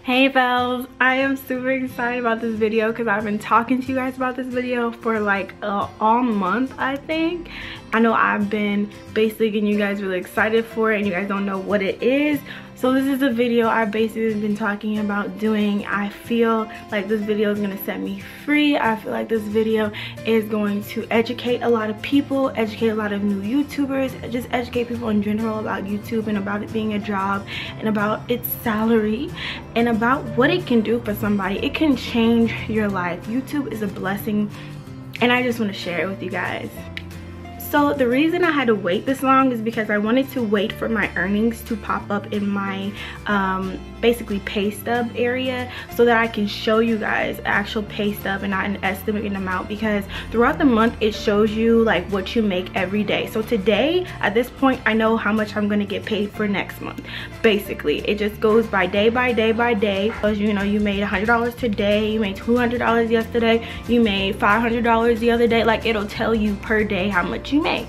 Hey Bells, I am super excited about this video because I've been talking to you guys about this video for like all month, I think. I know I've been basically getting you guys really excited for it and you guys don't know what it is. So this is a video I've basically been talking about doing. I feel like this video is going to set me free. I feel like this video is going to educate a lot of people, educate a lot of new YouTubers, just educate people in general about YouTube and about it being a job and about its salary and about what it can do for somebody. It can change your life. YouTube is a blessing and I just want to share it with you guys. So the reason I had to wait this long is because I wanted to wait for my earnings to pop up in my basically pay stub area so that I can show you guys actual pay stub and not an estimated amount, because throughout the month it shows you like what you make every day. So today at this point I know how much I'm going to get paid for next month. Basically it just goes by day by day by day. Because you know you made $100 today, you made $200 yesterday, you made $500 the other day. Like it'll tell you per day how much you make.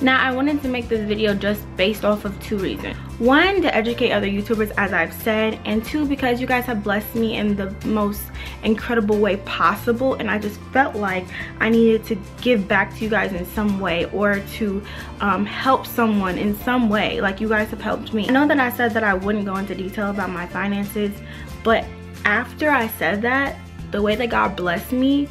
Now I wanted to make this video just based off of two reasons. One, to educate other YouTubers as I've said, and two, because you guys have blessed me in the most incredible way possible and I just felt like I needed to give back to you guys in some way, or to help someone in some way like you guys have helped me. I know that I said that I wouldn't go into detail about my finances, but after I said that, the way that God blessed me,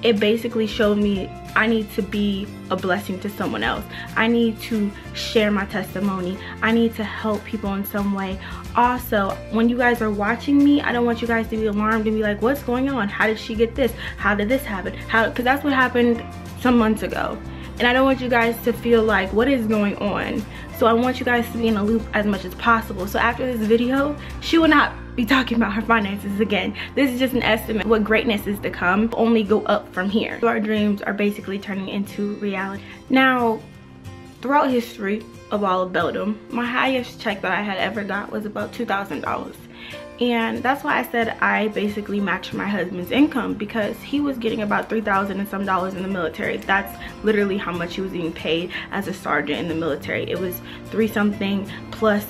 it basically showed me I need to be a blessing to someone else. I need to share my testimony. I need to help people in some way. Also, when you guys are watching me, I don't want you guys to be alarmed and be like, what's going on? How did she get this? How did this happen? Because that's what happened some months ago. And I don't want you guys to feel like, what is going on? So I want you guys to be in a loop as much as possible. So after this video, she will not be talking about her finances again. This is just an estimate. What greatness is to come, only go up from here. So our dreams are basically turning into reality. Now, throughout history of all of Belldom, my highest check that I had ever got was about $2,000. And that's why I said I basically matched my husband's income, because he was getting about $3,000 and some dollars in the military. That's literally how much he was being paid as a sergeant in the military. It was 3 something plus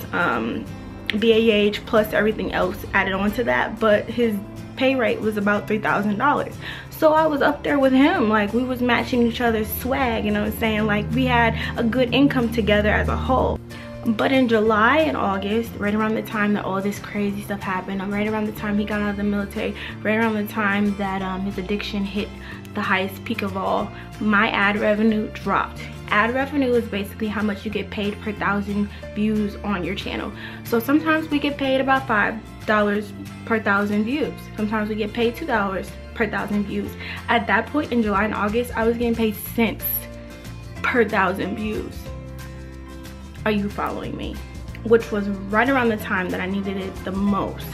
BAH plus everything else added on to that, but his pay rate was about $3,000. So I was up there with him, like we was matching each other's swag, you know what I'm saying? Like we had a good income together as a whole. But in July and August, right around the time that all this crazy stuff happened, right around the time he got out of the military, right around the time that his addiction hit the highest peak of all, my ad revenue dropped. Ad revenue is basically how much you get paid per 1,000 views on your channel. So sometimes we get paid about $5 per 1,000 views. Sometimes we get paid $2 per 1,000 views. At that point in July and August, I was getting paid cents per 1,000 views. Are you following me? Which was right around the time that I needed it the most.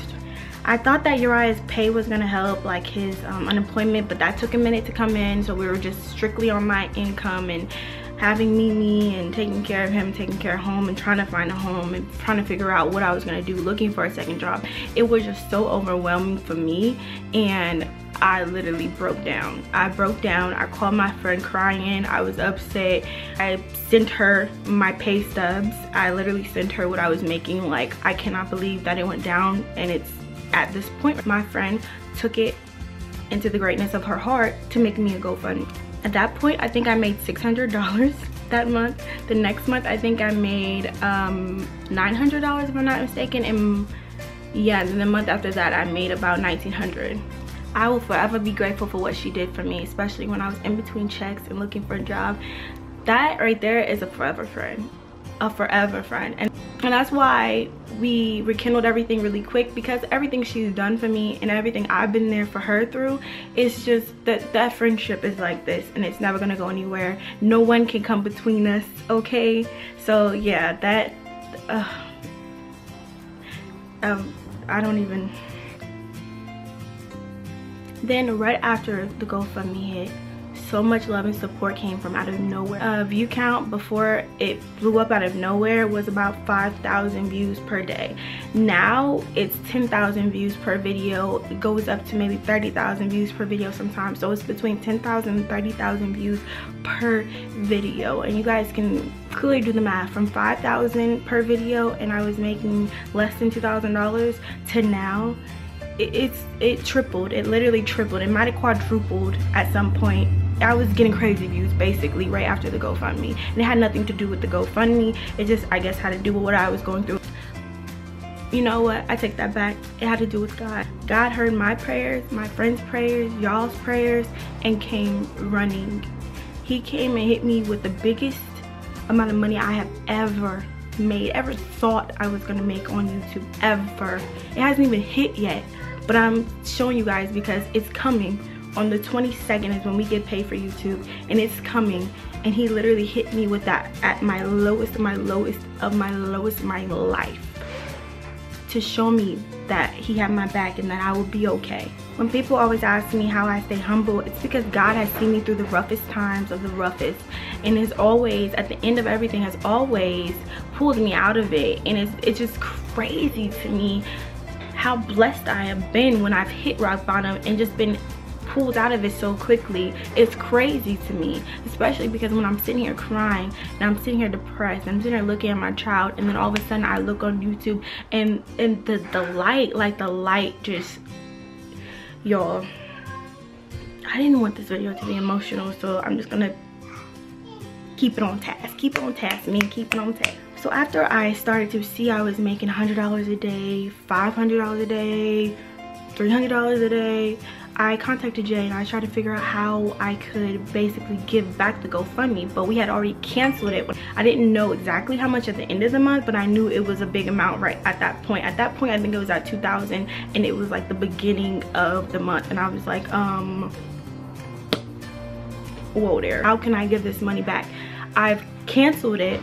I thought that Uriah's pay was gonna help, like his unemployment, but that took a minute to come in, so we were just strictly on my income and having me and taking care of him, taking care of home and trying to find a home and trying to figure out what I was gonna do, looking for a second job. It was just so overwhelming for me and I literally broke down. I broke down. I called my friend crying. I was upset. I sent her my pay stubs. I literally sent her what I was making. Like, I cannot believe that it went down, and it's at this point. My friend took it into the greatness of her heart to make me a GoFundMe. At that point, I think I made $600 that month. The next month, I think I made $900 if I'm not mistaken. And yeah, the month after that, I made about $1,900. I will forever be grateful for what she did for me, especially when I was in between checks and looking for a job. That right there is a forever friend. A forever friend. And that's why we rekindled everything really quick, because everything she's done for me and everything I've been there for her through, it's just that friendship is like this and it's never gonna go anywhere. No one can come between us, okay? So yeah, that I don't even. Then right after the GoFundMe hit, so much love and support came from out of nowhere. View count before it blew up out of nowhere was about 5,000 views per day. Now it's 10,000 views per video. It goes up to maybe 30,000 views per video sometimes. So it's between 10,000 and 30,000 views per video. And you guys can clearly do the math. From 5,000 per video and I was making less than $2,000 to now it tripled. It literally tripled. It might have quadrupled at some point. I was getting crazy views basically right after the GoFundMe, and it had nothing to do with the GoFundMe. It just, I guess, had to do with what I was going through. You know what, I take that back. It had to do with God. God heard my prayers, my friends' prayers, y'all's prayers, and came running. He came and hit me with the biggest amount of money I have ever made, ever thought I was gonna make on YouTube, ever. It hasn't even hit yet, but I'm showing you guys because it's coming. On the 22nd is when we get paid for YouTube, and it's coming. And he literally hit me with that at my lowest of my lowest of my lowest of my life, to show me that he had my back and that I would be okay. When people always ask me how I stay humble, it's because God has seen me through the roughest times of the roughest, and is always, at the end of everything, has always pulled me out of it. And it's just crazy to me how blessed I have been when I've hit rock bottom and just been pulled out of it so quickly. It's crazy to me, especially because when I'm sitting here crying and I'm sitting here depressed, I'm sitting here looking at my child, and then all of a sudden I look on YouTube and the light, like the light just, y'all, I didn't want this video to be emotional, so I'm just gonna keep it on task. Keep it on task, me, keep it on task. So after I started to see I was making $100 a day, $500 a day, $300 a day, I contacted Jay and I tried to figure out how I could basically give back the GoFundMe, but we had already canceled it. I didn't know exactly how much at the end of the month, but I knew it was a big amount right at that point. At that point, I think it was at 2,000, and it was like the beginning of the month, and I was like, whoa there. How can I give this money back? I've canceled it,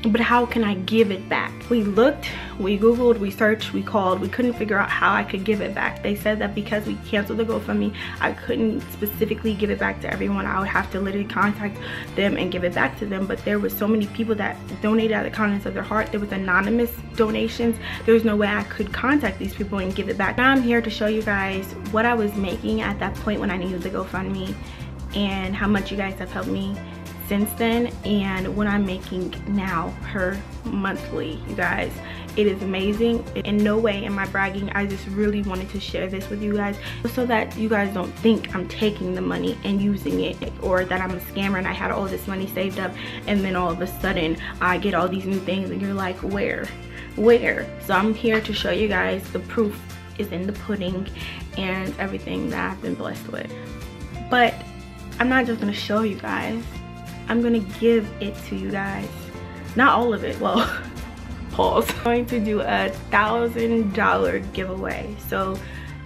but how can I give it back? We looked, we Googled, we searched, we called. We couldn't figure out how I could give it back. They said that because we canceled the GoFundMe, I couldn't specifically give it back to everyone. I would have to literally contact them and give it back to them. But there was so many people that donated out of the kindness of their heart. There was anonymous donations. There was no way I could contact these people and give it back. Now I'm here to show you guys what I was making at that point when I needed the GoFundMe, and how much you guys have helped me since then, and what I'm making now per monthly. You guys, it is amazing. In no way am I bragging. I just really wanted to share this with you guys so that you guys don't think I'm taking the money and using it, or that I'm a scammer and I had all this money saved up and then all of a sudden I get all these new things and you're like, where? So I'm here to show you guys the proof is in the pudding and everything that I've been blessed with. But I'm not just gonna show you guys, I'm gonna give it to you guys. Not all of it, well, pause. I'm going to do a $1,000 giveaway. So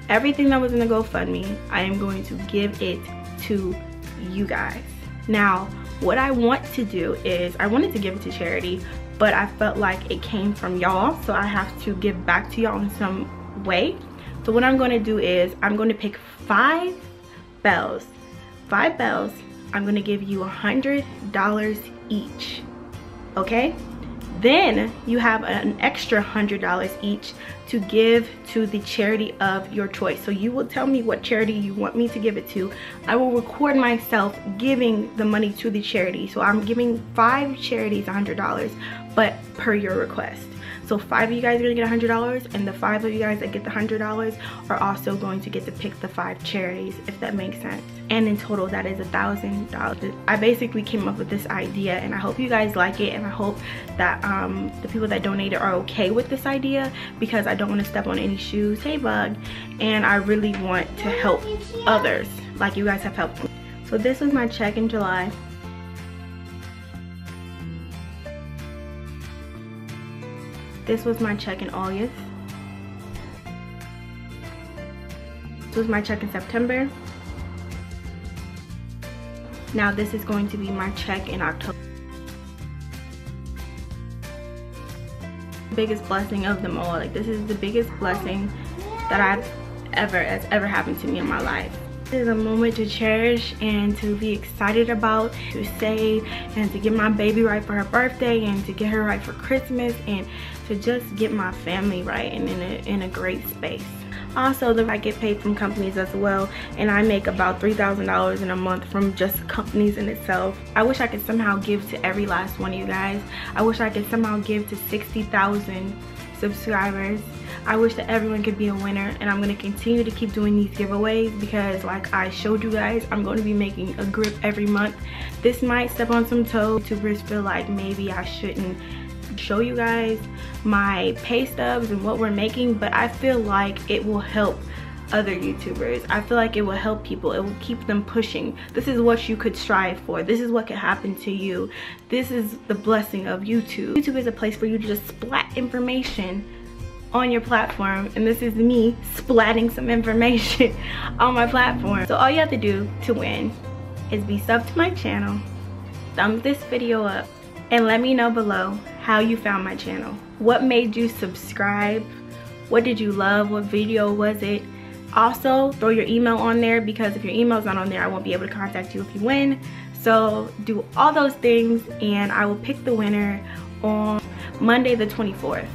everything that was in the GoFundMe, I am going to give it to you guys. Now, what I want to do is, I wanted to give it to charity, but I felt like it came from y'all, so I have to give back to y'all in some way. So what I'm gonna do is, I'm gonna pick 5 bells. 5 bells. I'm gonna give you $100 each, okay? Then you have an extra $100 each to give to the charity of your choice. So you will tell me what charity you want me to give it to. I will record myself giving the money to the charity. So I'm giving 5 charities $100, but per your request. So 5 of you guys are gonna get $100, and the 5 of you guys that get the $100 are also going to get to pick the 5 charities, if that makes sense. And in total, that is $1,000. I basically came up with this idea, and I hope you guys like it, and I hope that the people that donated are okay with this idea, because I don't want to step on any shoes. Hey, bug. And I really want to help others like you guys have helped me. So this was my check in July. This was my check in August. This was my check in September. Now this is going to be my check in October. The biggest blessing of them all. Like, this is the biggest blessing that has ever happened to me in my life. This is a moment to cherish and to be excited about, to save, and to get my baby right for her birthday, and to get her right for Christmas, and to just get my family right and in a great space. Also, I get paid from companies as well, and I make about $3,000 in a month from just companies in itself. I wish I could somehow give to every last one of you guys. I wish I could somehow give to 60,000 subscribers. I wish that everyone could be a winner, and I'm going to continue to keep doing these giveaways because, like I showed you guys, I'm going to be making a grip every month. This might step on some toes. YouTubers feel like maybe I shouldn't show you guys my pay stubs and what we're making, but I feel like it will help other YouTubers. I feel like it will help people. It will keep them pushing. This is what you could strive for. This is what could happen to you. This is the blessing of YouTube. YouTube is a place for you to just splat information on your platform, and this is me splatting some information on my platform. So all you have to do to win is be subbed to my channel, thumbs this video up, and let me know below how you found my channel. What made you subscribe? What did you love? What video was it? Also, throw your email on there, because if your email's not on there, I won't be able to contact you if you win. So do all those things, and I will pick the winner on Monday the 24th.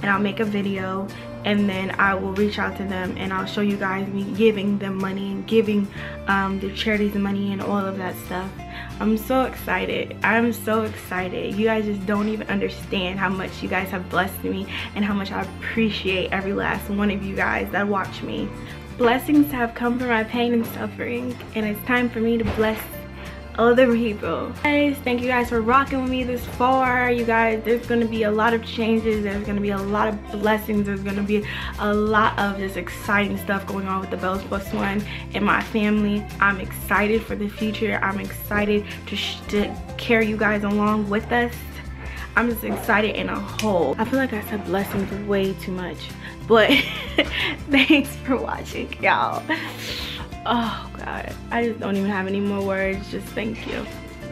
And I'll make a video, and then I will reach out to them, and I'll show you guys me giving them money and giving the charities money and all of that stuff. I'm so excited. I'm so excited. You guys just don't even understand how much you guys have blessed me and how much I appreciate every last one of you guys that watch me. Blessings have come from my pain and suffering, and it's time for me to bless other people. Guys, thank you guys for rocking with me this far. You guys, there's gonna be a lot of changes, there's gonna be a lot of blessings, there's gonna be a lot of just exciting stuff going on with the Bells +1 and my family. I'm excited for the future. I'm excited to carry you guys along with us. I'm just excited in a whole. I feel like I said blessings way too much, but thanks for watching, y'all. Oh God, I just don't even have any more words. Just thank you.